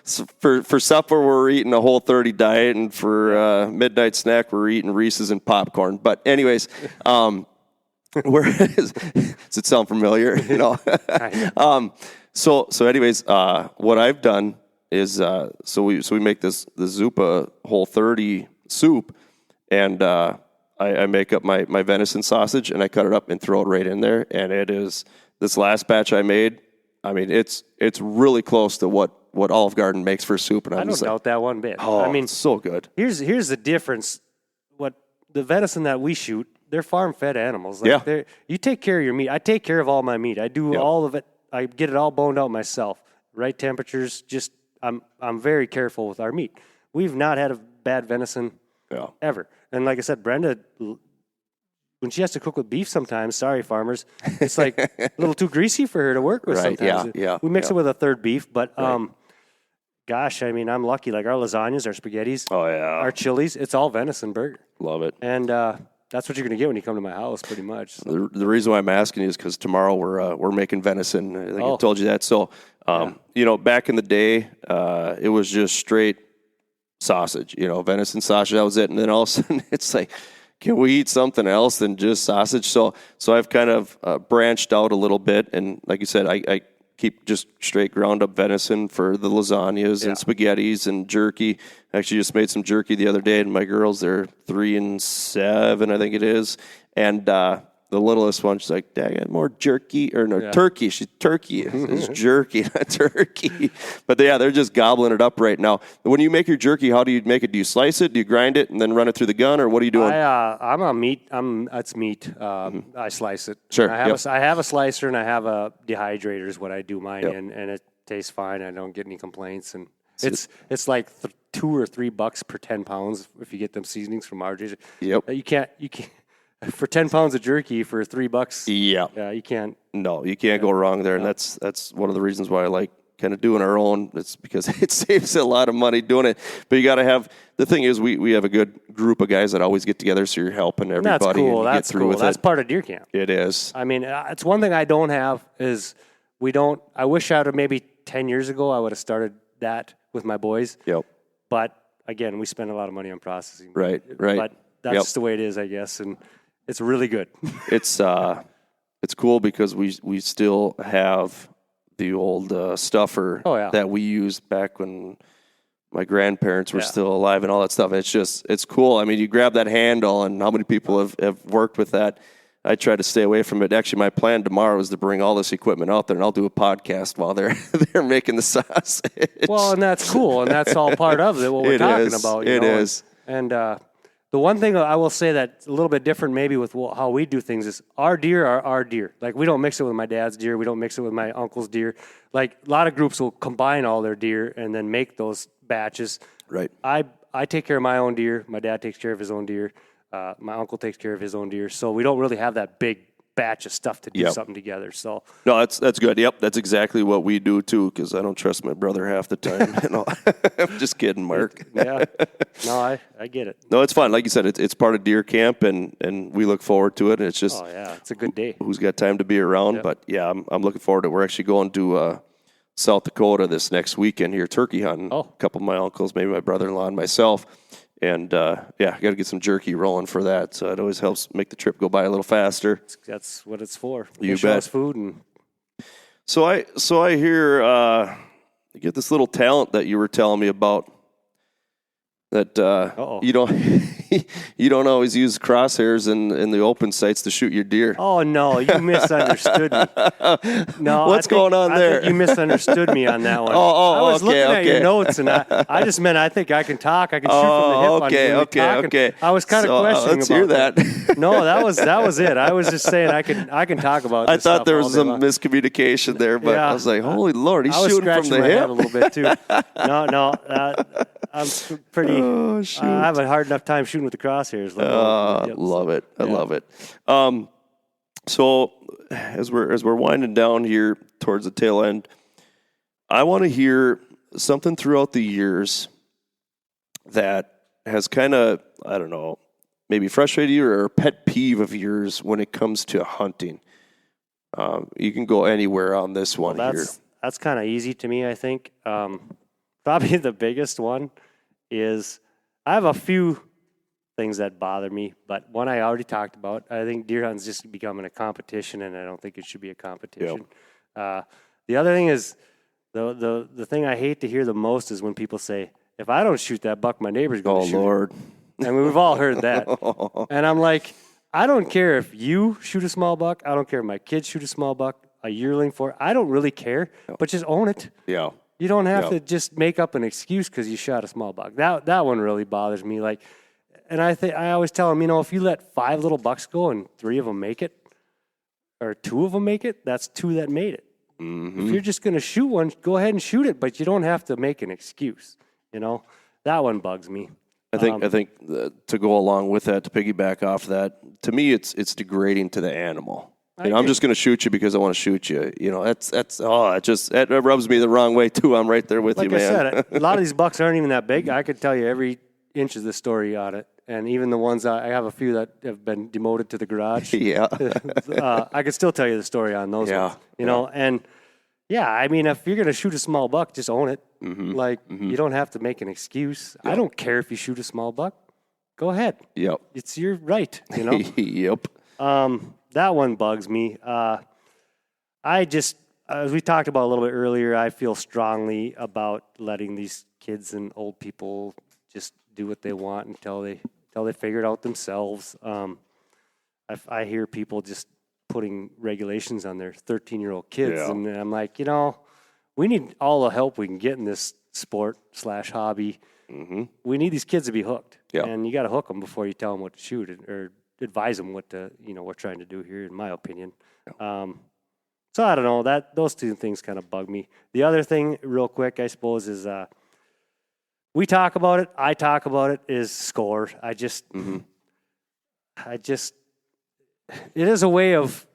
for supper we're eating a Whole30 diet, and for midnight snack we're eating Reese's and popcorn. But anyways, does it sound familiar? So anyways, what I've done is so we make the Zuppa Whole30 soup, and I make up my venison sausage, and I cut it up and throw it right in there. And it is, this last batch I made, I mean, it's really close to what Olive Garden makes for soup. And I don't doubt that one bit. Oh, I mean, it's so good. Here's the difference. What the venison that we shoot, they're farm-fed animals. You take care of your meat. I take care of all my meat. I do all of it. I get it all boned out myself. Right temperatures. Just I'm very careful with our meat. We've not had a bad venison ever. And like I said, Brenda, when she has to cook with beef sometimes, sorry farmers, it's like a little too greasy for her to work with sometimes. We mix it with a third beef, but gosh, I mean, I'm lucky. Like our lasagnas, our spaghettis, our chilies, it's all venison burger. Love it. And that's what you're going to get when you come to my house, pretty much. So. The reason why I'm asking you is because tomorrow we're making venison. I think I told you that. So, back in the day, it was just straight sausage, venison sausage. That was it. And then all of a sudden, it's like, can we eat something else than just sausage? So I've kind of branched out a little bit. And like you said, I keep just straight ground up venison for the lasagnas and spaghettis and jerky. I actually just made some jerky the other day, and my girls, they're 3 and 7, I think it is. And the littlest one, she's like, Dad, I got more jerky, turkey. She's turkey. It's jerky, not turkey. But they're just gobbling it up right now. When you make your jerky, how do you make it? Do you slice it? Do you grind it and then run it through the gun, or what are you doing? I'm a meat. It's meat. I slice it. Sure. I have a slicer and I have a dehydrator is what I do mine in, and it tastes fine. I don't get any complaints, and it's like $2 or $3 per 10 pounds if you get them seasonings from RJ's. Yep. You can't. For 10 pounds of jerky for $3. Yeah, you can't. No, you can't go wrong there, and that's one of the reasons why I like kind of doing our own. It's because it saves a lot of money doing it. But you got to have the thing is we have a good group of guys that always get together, so you're helping everybody. That's cool. And That's get through cool. with That's it. part of deer camp. It is. I mean, it's one thing I don't have is we don't. I wish I would have maybe 10 years ago I would have started that with my boys. Yep. But again, we spend a lot of money on processing. Right. But that's just the way it is, I guess, and it's really good. It's cool because we still have the old stuffer that we used back when my grandparents were still alive and all that stuff. It's cool. I mean, you grab that handle, and how many people have worked with that. I try to stay away from it. Actually, my plan tomorrow is to bring all this equipment out there, and I'll do a podcast while they're making the sausage. Well, and that's cool, and that's all part of it. What we're talking about. It is. And the one thing I will say that's a little bit different maybe with how we do things is our deer are our deer. Like, we don't mix it with my dad's deer. We don't mix it with my uncle's deer. Like, a lot of groups will combine all their deer and then make those batches. Right. I take care of my own deer. My dad takes care of his own deer. My uncle takes care of his own deer. So we don't really have that big batch of stuff to do something together. So no, that's good. Yep, that's exactly what we do too. Because I don't trust my brother half the time. I'm just kidding, Mark. No, I get it. No, it's fun. Like you said, it's part of deer camp, and we look forward to it. And it's just it's a good day. Who's got time to be around? Yep. But yeah, I'm looking forward to it. We're actually going to South Dakota this next weekend here, turkey hunting. A couple of my uncles, maybe my brother-in-law, and myself. And, I got to get some jerky rolling for that. So it always helps make the trip go by a little faster. That's what it's for. You bet. Food and So I hear you get this little talent that you were telling me about that you don't always use crosshairs in the open sights to shoot your deer. Oh, no, you misunderstood me. No, what's going on there? I think you misunderstood me on that one. I was looking at your notes, and I just meant I think I can talk. I can shoot from the hip. Okay. I was kind of questioning let's about hear that. No, that was it. I was just saying I can talk about. I thought there was some miscommunication there, but I was like, holy Lord, he's shooting from the hip a little bit too. No, I'm pretty. Oh, shoot. I have a hard enough time shooting with the crosshairs. Love it. I love it. So as we're winding down here towards the tail end, I want to hear something throughout the years that has kind of, I don't know, maybe frustrated you or a pet peeve of yours when it comes to hunting. You can go anywhere on this one here. That's kind of easy to me, I think. Probably the biggest one is I have a few things that bother me, but one I already talked about. I think deer hunting's just becoming a competition, and I don't think it should be a competition. Yep. The other thing is the thing I hate to hear the most is when people say, "If I don't shoot that buck, my neighbor's going to shoot." Oh Lord! And we've all heard that. And I'm like, I don't care if you shoot a small buck. I don't care if my kids shoot a small buck, a yearling I don't really care, but just own it. Yeah. You don't have to just make up an excuse because you shot a small buck. That one really bothers me. Like, and I always tell them, if you let 5 little bucks go and 3 of them make it, or 2 of them make it, that's 2 that made it. If you're just going to shoot one, go ahead and shoot it, but you don't have to make an excuse. That one bugs me. I think to go along with that, to piggyback off that, to me, it's degrading to the animal. I'm just going to shoot you because I want to shoot you. That rubs me the wrong way too. I'm right there with you, man. Like I said, a lot of these bucks aren't even that big. I could tell you every inch of the story on it, and even the ones I have a few that have been demoted to the garage. Yeah, I could still tell you the story on those ones. And I mean, if you're going to shoot a small buck, just own it. You don't have to make an excuse. Yep. I don't care if you shoot a small buck. Go ahead. Yep. It's your right, Yep. That one bugs me. As we talked about a little bit earlier, I feel strongly about letting these kids and old people just do what they want until they figure it out themselves. I hear people just putting regulations on their 13-year-old kids, and I'm like, we need all the help we can get in this sport/hobby. We need these kids to be hooked, and you got to hook them before you tell them what to shoot or advise them what we're trying to do here, in my opinion. So I don't know, those two things kind of bug me. The other thing, real quick, I suppose, is we talk about it. I talk about it. Is score. It is a way of,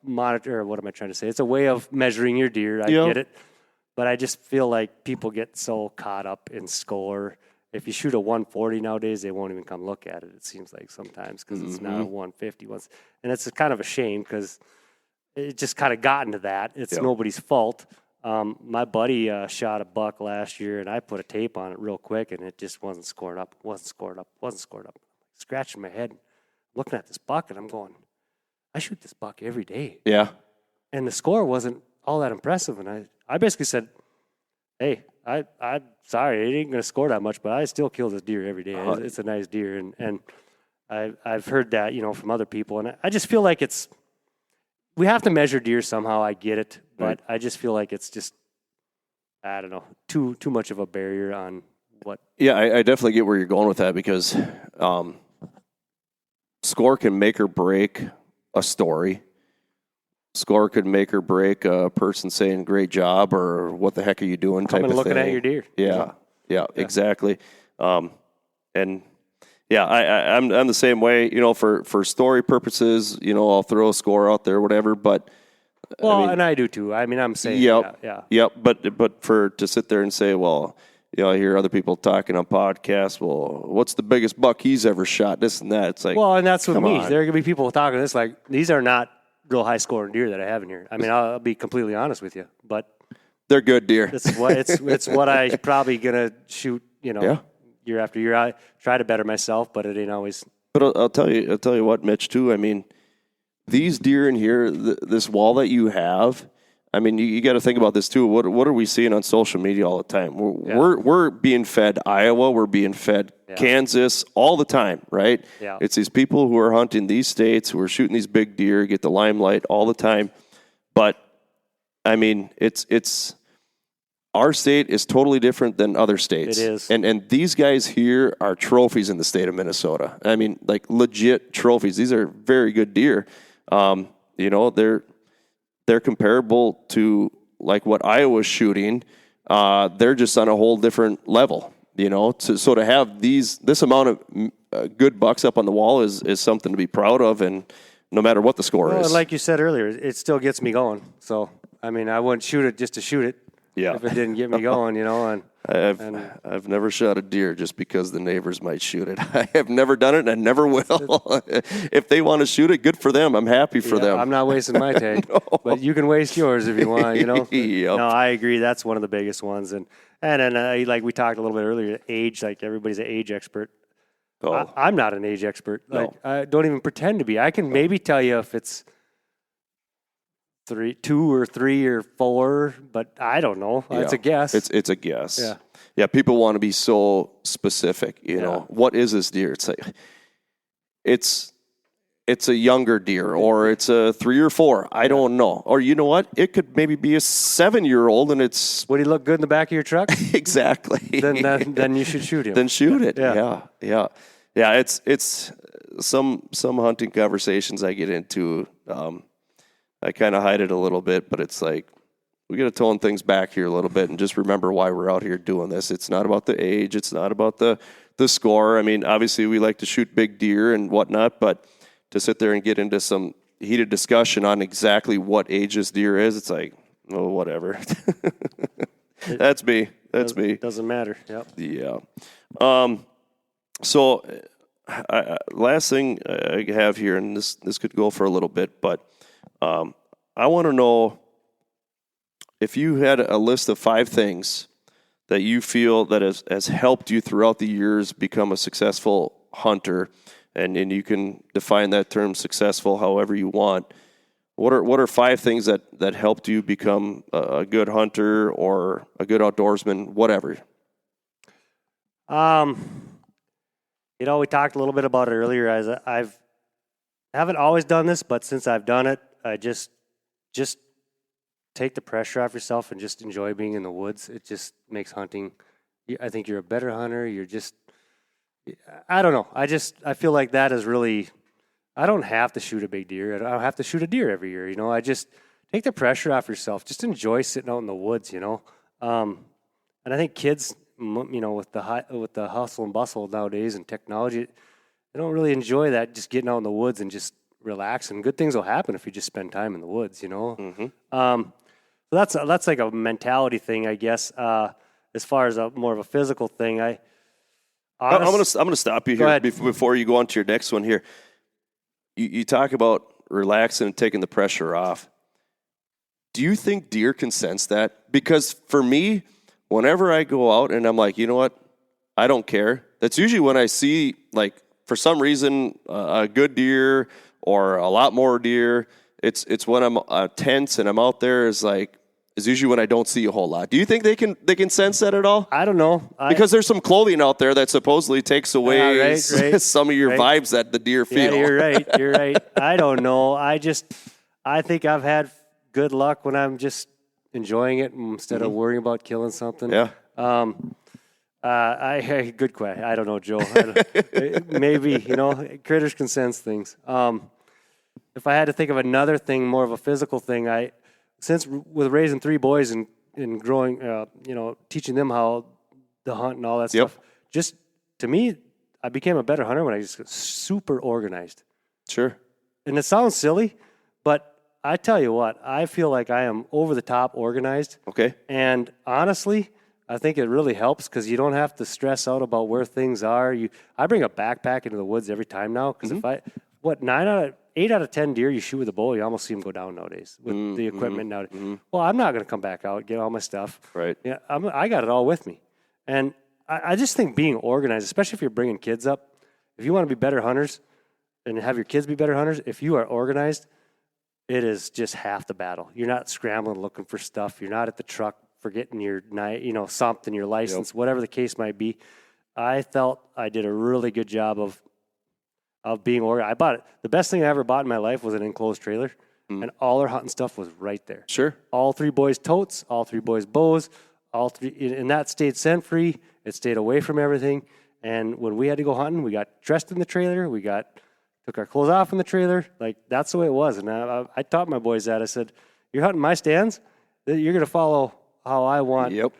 monitor. What am I trying to say? It's a way of measuring your deer. I get it, but I just feel like people get so caught up in score. If you shoot a 140 nowadays, they won't even come look at it. It seems like sometimes because it's not a 150 once, and it's kind of a shame because it just kind of got into that. It's nobody's fault. My buddy shot a buck last year, and I put a tape on it real quick, and it just wasn't scored up. Scratching my head, looking at this buck, and I'm going, I shoot this buck every day. Yeah. And the score wasn't all that impressive, and I basically said, hey, I'm sorry, it ain't going to score that much, but I still kill this deer every day. It's a nice deer, and I've heard that, from other people, and I just feel like we have to measure deer somehow. I get it, but I just feel like it's just, I don't know, too much of a barrier on what. Yeah, I definitely get where you're going with that because score can make or break a story. Score could make or break a person saying "great job" or "what the heck are you doing?" type of thing. Looking at your deer. Yeah, exactly. I'm the same way. For story purposes, I'll throw a score out there, whatever. But and I do too. I mean, I'm saying, But to sit there and say, well, I hear other people talking on podcasts. Well, what's the biggest buck he's ever shot? This and that. It's like, and that's with me. There are gonna be people talking this like these are not real high scoring deer that I have in here. I mean, I'll be completely honest with you, but they're good deer. It's what I probably gonna shoot. Year after year. I try to better myself, but it ain't always. But I'll tell you what, Mitch. Too. I mean, these deer in here, this wall that you have. I mean, you got to think about this too. What are we seeing on social media all the time? We're being fed Iowa, we're being fed Kansas all the time, right? Yeah. It's these people who are hunting these states, who are shooting these big deer, get the limelight all the time. But I mean, it's our state is totally different than other states. It is, and these guys here are trophies in the state of Minnesota. I mean, like legit trophies. These are very good deer. They're comparable to like what Iowa's shooting. They're just on a whole different level, So to have this amount of good bucks up on the wall is something to be proud of, and no matter what the score is. Like you said earlier, it still gets me going. So I mean, I wouldn't shoot it just to shoot it. Yeah. If it didn't get me going, and I've never shot a deer just because the neighbors might shoot it. I have never done it, and I never will. If they want to shoot it, good for them. I'm happy for them. I'm not wasting my tank, but you can waste yours if you want. Yep. No, I agree. That's one of the biggest ones, and then like we talked a little bit earlier, age. Like everybody's an age expert. I'm not an age expert. Like I don't even pretend to be. I can maybe tell you if it's 2 or 3 or 4, but I don't know. It's a guess. It's a guess. Yeah. People want to be so specific. What is this deer? It's like it's a younger deer, or it's a 3 or 4. I don't know. Or you know what? It could maybe be a 7-year-old, and it's. Would he look good in the back of your truck? Exactly. Then you should shoot him. Then shoot it. Yeah. It's some hunting conversations I get into. I kind of hide it a little bit, but it's like, we got to tone things back here a little bit and just remember why we're out here doing this. It's not about the age. It's not about the score. I mean, obviously we like to shoot big deer and whatnot, but to sit there and get into some heated discussion on exactly what age this deer is, it's like, oh, whatever. That's me. That's me. Doesn't matter. Yep. Yeah. So last thing I have here, and this could go for a little bit, but I want to know if you had a list of 5 things that you feel that has helped you throughout the years become a successful hunter, and you can define that term successful however you want. What are 5 things that helped you become a good hunter or a good outdoorsman, whatever? We talked a little bit about it earlier. As I haven't always done this, but since I've done it, I just take the pressure off yourself and just enjoy being in the woods. It just makes hunting. I think you're a better hunter. I don't know. I feel like that is really. I don't have to shoot a big deer. I don't have to shoot a deer every year. I just take the pressure off yourself. Just enjoy sitting out in the woods. And I think kids, with the hustle and bustle nowadays and technology, they don't really enjoy that. Just getting out in the woods and just relaxing. Good things will happen if you just spend time in the woods. Mm-hmm. So that's like a mentality thing, I guess. As far as more of a physical thing, I'm gonna stop you here before you go on to your next one here. You talk about relaxing and taking the pressure off. Do you think deer can sense that? Because for me, whenever I go out and I'm like, you know what, I don't care. That's usually when I see, like, for some reason, a good deer or a lot more deer. It's when I'm tense and I'm out there is usually when I don't see a whole lot. Do you think they can sense that at all? I don't know. Because there's some clothing out there that supposedly takes away some of your vibes that the deer feel. Yeah, you're right. I don't know. I think I've had good luck when I'm just enjoying it instead of worrying about killing something. Yeah. Good question. I don't know, Joe. Maybe, critters can sense things. If I had to think of another thing, more of a physical thing, since with raising 3 boys and growing, teaching them how to hunt and all that stuff, just to me, I became a better hunter when I just got super organized. Sure. And it sounds silly, but I tell you what, I feel like I am over the top organized. Okay. And honestly, I think it really helps because you don't have to stress out about where things are. I bring a backpack into the woods every time now because if 8 out of 10 deer you shoot with a bow, you almost see them go down nowadays with the equipment nowadays. Mm-hmm. Well, I'm not going to come back out, get all my stuff. Right. Yeah, I got it all with me. And I just think being organized, especially if you're bringing kids up, if you want to be better hunters and have your kids be better hunters, if you are organized, it is just half the battle. You're not scrambling looking for stuff. You're not at the truck forgetting your something, your license, whatever the case might be. I felt I did a really good job of being organized. I bought it. The best thing I ever bought in my life was an enclosed trailer, and all our hunting stuff was right there. Sure. All 3 boys' totes, all 3 boys' bows, and that stayed scent free. It stayed away from everything. And when we had to go hunting, we got dressed in the trailer. Took our clothes off in the trailer. Like, that's the way it was. And I taught my boys that. I said, you're hunting my stands, you're going to follow how I want. Yep.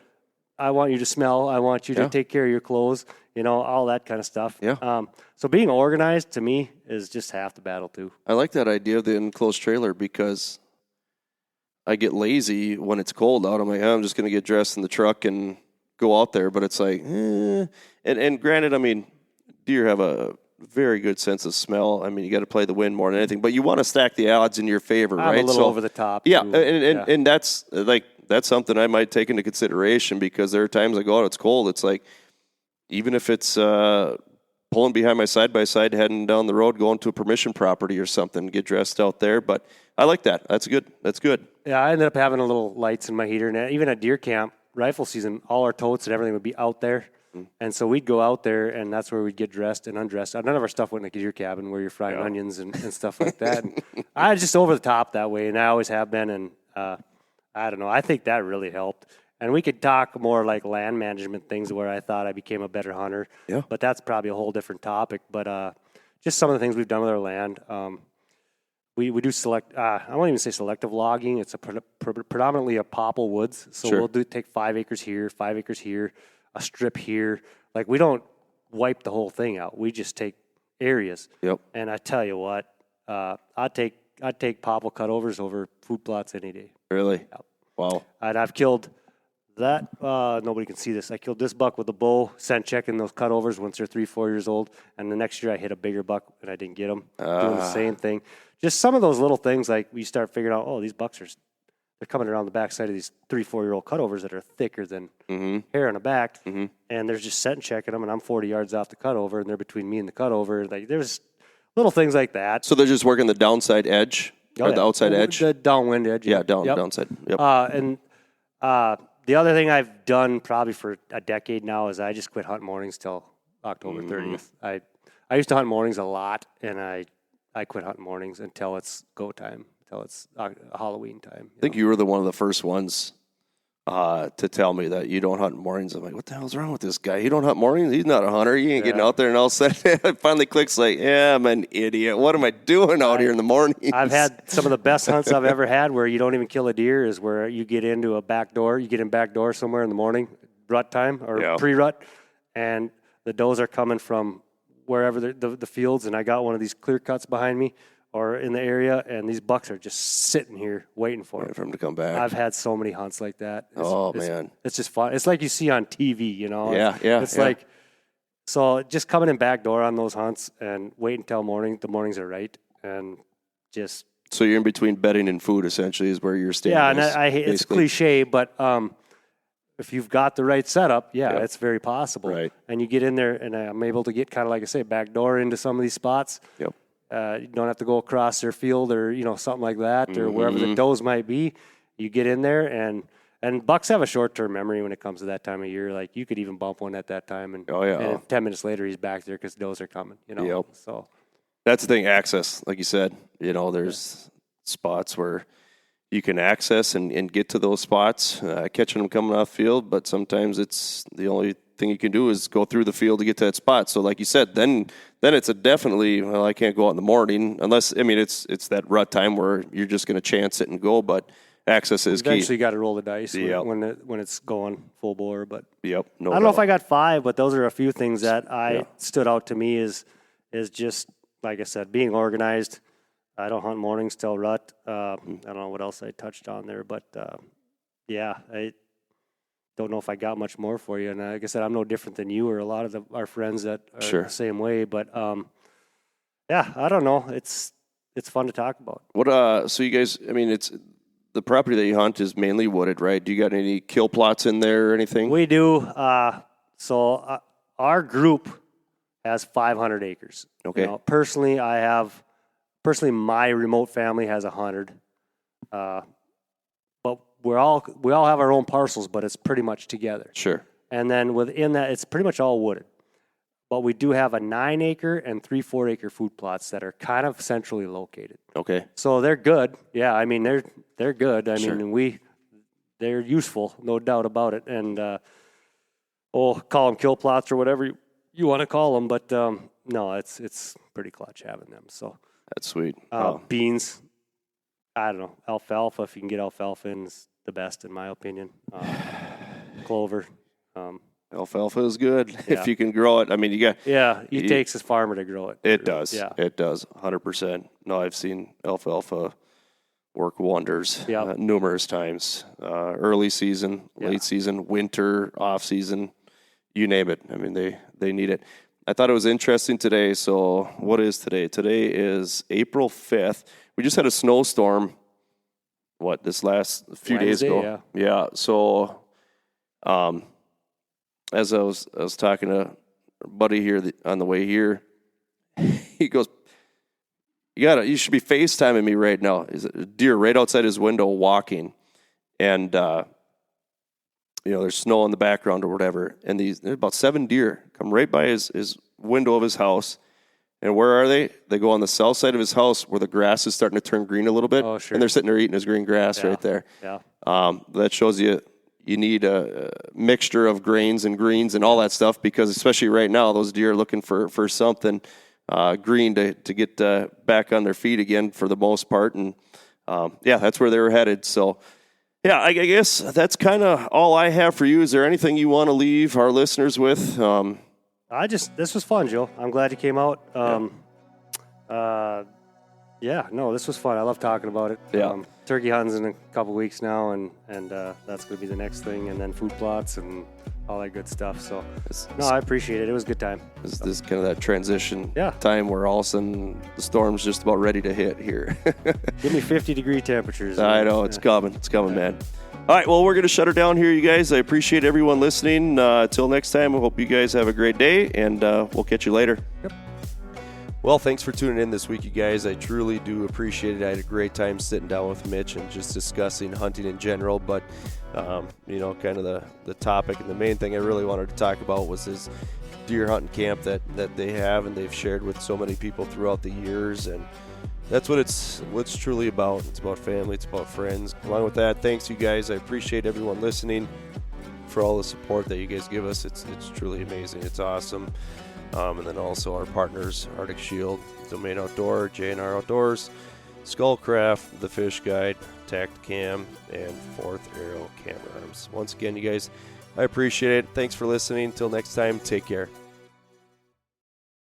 I want you to smell. I want you to take care of your clothes, all that kind of stuff. Yeah. So being organized to me is just half the battle too. I like that idea of the enclosed trailer because I get lazy when it's cold out. I'm like, I'm just going to get dressed in the truck and go out there. But it's like, And granted, I mean, deer have a very good sense of smell. I mean, you got to play the wind more than anything, but you want to stack the odds in your favor, right? I'm a little over the top. Yeah, and that's something I might take into consideration because there are times I go out, it's cold. It's like, even if it's pulling behind my side-by-side, heading down the road, going to a permission property or something, get dressed out there. But I like that. That's good. Yeah, I ended up having a little lights in my heater. And even at deer camp, rifle season, all our totes and everything would be out there. And so we'd go out there, and that's where we'd get dressed and undressed. None of our stuff went in the deer cabin where you're frying onions and stuff like that. And I was just over the top that way, and I always have been. And I don't know. I think that really helped. And we could talk more like land management things where I thought I became a better hunter. Yeah. But that's probably a whole different topic. But just some of the things we've done with our land. we do select. I won't even say selective logging. It's a predominantly a popple woods. So Sure. we'll take 5 acres here, 5 acres here, a strip here. Like we don't wipe the whole thing out. We just take areas. Yep. And I tell you what, I'd take popple cutovers over food plots any day. Really? Yep. Wow. And I've killed that. Nobody can see this. I killed this buck with a bow, scent checking those cutovers once they're 3-4 years old. And the next year I hit a bigger buck and I didn't get them. Doing the same thing. Just some of those little things, like we start figuring out, these bucks they're coming around the backside of these 3-4-year-old cutovers that are thicker than hair on the back. And they're just scent checking them, and I'm 40 yards off the cutover, and they're between me and the cutover. Like there's little things like that. So they're just working the downside edge or the outside edge? The downwind edge. Yeah, downside. Yep. And the other thing I've done probably for a decade now is I just quit hunting mornings till October 30th. I used to hunt mornings a lot, and I quit hunting mornings until it's go time, until it's Halloween time. I think you were one of the first ones to tell me that you don't hunt mornings. I'm like, what the hell's wrong with this guy? You don't hunt mornings? He's not a hunter. He ain't getting out there. And all of a sudden, it finally clicks like, yeah, I'm an idiot. What am I doing out here in the morning? I've had some of the best hunts I've ever had where you don't even kill a deer is where you get into a back door. You get in back door somewhere in the morning, rut time or pre-rut, and the does are coming from wherever the fields, and I got one of these clear cuts behind me or in the area, and these bucks are just sitting here waiting for Waiting for him to come back. I've had so many hunts like that. Man. It's just fun. It's like you see on TV, you know? It's like, so just coming in back door on those hunts and wait until morning. The mornings are right. And just. So you're in between bedding and food, essentially, is where you're staying. Yeah, and it's cliche, but if you've got the right setup, it's very possible. Right. And you get in there, and I'm able to get kind of, like I say, back door into some of these spots. Yep. You don't have to go across their field or, something like that, or wherever the does might be. You get in there, and bucks have a short-term memory when it comes to that time of year. Like, you could even bump one at that time, and 10 minutes later, he's back there because does are coming, Yep. So that's the thing, access. Like you said, there's spots where you can access and get to those spots, catching them coming off field, but sometimes it's the only thing you can do is go through the field to get to that spot. So like you said, then it's a definitely, I can't go out in the morning unless, it's that rut time where you're just going to chance it and go, but access is key. Eventually you got to roll the dice when it's going full bore. But I don't know if I got 5, but those are a few things that stood out to me is just, like I said, being organized. I don't hunt mornings till rut. I don't know what else I touched on there, but I don't know if I got much more for you. And like I said, I'm no different than you or a lot of our friends that are the same way. But I don't know. It's fun to talk about. What? So you guys, it's the property that you hunt is mainly wooded, right? Do you got any kill plots in there or anything? We do. So our group has 500 acres. Okay. Personally, my remote family has 100. But we all have our own parcels, but it's pretty much together. Sure. And then within that, it's pretty much all wooded. But we do have a 9-acre and 3-4 acre food plots that are kind of centrally located. Okay. So they're good. Yeah, they're good. Sure. They're useful, no doubt about it. And call them kill plots or whatever you want to call them. But no, it's pretty clutch having them. So that's sweet. Beans, I don't know, alfalfa. If you can get alfalfa in, is the best in my opinion. Clover. Alfalfa is good if you can grow it. You got. Yeah, it takes a farmer to grow it. It does. Yeah. It does. 100%. No, I've seen alfalfa work wonders numerous times. Early season, late season, winter, off season, you name it. They need it. I thought it was interesting today. So what is today? Today is April 5th. We just had a snowstorm. This last few days ago? Yeah. So, as I was talking to a buddy here on the way here, he goes, you should be FaceTiming me right now. Is a deer right outside his window walking, and there's snow in the background or whatever, and there's about 7 deer come right by his window of his house. And where are they? They go on the south side of his house where the grass is starting to turn green a little bit. Oh, sure. And they're sitting there eating his green grass right there. Yeah. That shows you need a mixture of grains and greens and all that stuff, because especially right now, those deer are looking for something. green to get back on their feet again for the most part. And that's where they were headed. So, yeah, I guess that's kind of all I have for you. Is there anything you want to leave our listeners with? This was fun, Joe. I'm glad you came out. This was fun. I love talking about it. Yeah. Turkey hunting's in a couple weeks now, and that's going to be the next thing, and then food plots and all that good stuff. So, I appreciate it. It was a good time. This is kind of that transition Yeah. time where all of a sudden the storm's just about ready to hit here. Give me 50-degree temperatures. I know. It's coming. It's coming, man. All right, well, we're going to shut her down here, you guys. I appreciate everyone listening. Till next time, I hope you guys have a great day, and we'll catch you later. Yep. Well, thanks for tuning in this week, you guys. I truly do appreciate it. I had a great time sitting down with Mitch and just discussing hunting in general, but, kind of the topic and the main thing I really wanted to talk about was his deer hunting camp that they have and they've shared with so many people throughout the years, and that's what it's truly about. It's about family. It's about friends. Along with that, thanks, you guys. I appreciate everyone listening for all the support that you guys give us. It's truly amazing. It's awesome. And then also our partners, Arctic Shield, Domain Outdoor, J&R Outdoors, Skullcraft, The Fish Guide, Tacticam, and Fourth Arrow Camera Arms. Once again, you guys, I appreciate it. Thanks for listening. Until next time, take care.